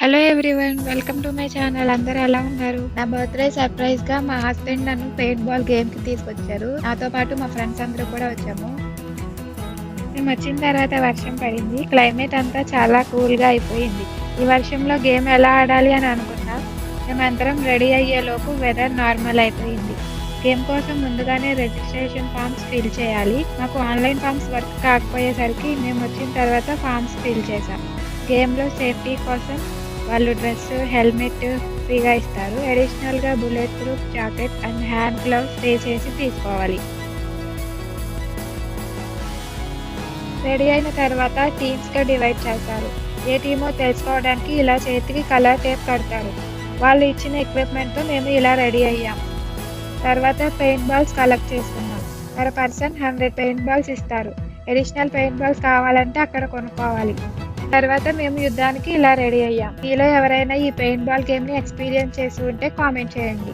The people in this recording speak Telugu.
Hello everyone, welcome to my channel. అందరూ ఎలా ఉన్నారు? నా బర్త్డే సర్ప్రైజ్ గా మా హస్బెండ్ నన్ను పెయింట్ బాల్ గేమ్ కి తీసుకొచ్చారు. నాతో పాటు మా ఫ్రెండ్స్ అందరూ కూడా వచ్చాము. మేము వచ్చిన తర్వాత వర్షం పడింది. క్లైమేట్ అంతా చాలా కూల్ గా అయిపోయింది. ఈ వర్షంలో గేమ్ ఎలా ఆడాలి అని అనుకున్నా. మేమందరం రెడీ అయ్యేలోపు వెదర్ నార్మల్ అయిపోయింది. గేమ్ కోసం ముందుగానే రిజిస్ట్రేషన్ ఫామ్స్ ఫిల్ చేయాలి. మాకు ఆన్లైన్ ఫామ్స్ వర్క్ కాకపోయేసరికి మేము వచ్చిన తర్వాత ఫామ్స్ ఫిల్ చేసాం. గేమ్లో సేఫ్టీ కోసం వాళ్ళు డ్రెస్, హెల్మెట్ ఫ్రీగా ఇస్తారు. అడిషనల్గా bullet proof jacket and hand gloves pay చేసి తీసుకోవాలి. రెడీ అయిన తర్వాత టీమ్స్గా డివైడ్ చేస్తారు. ఏ టీమో తెలుసుకోవడానికి ఇలా చేతికి కలర్ టేప్ కడతారు. వాళ్ళు ఇచ్చిన ఎక్విప్మెంట్తో మేము ఇలా రెడీ అయ్యాం. తర్వాత పెయింట్ బాల్స్ కలెక్ట్ చేసుకున్నాం. పర్ పర్సన్ 100 పెయింట్ బాల్స్ ఇస్తారు. అడిషనల్ పెయింట్ బాల్స్ కావాలంటే అక్కడ కొనుక్కోవాలి. తర్వాత మేము యుద్ధానికి ఇలా రెడీ అయ్యాం. మీలో ఎవరైనా ఈ పెయింట్ బాల్ గేమ్ ని ఎక్స్పీరియన్స్ చేసి ఉంటే కామెంట్ చేయండి.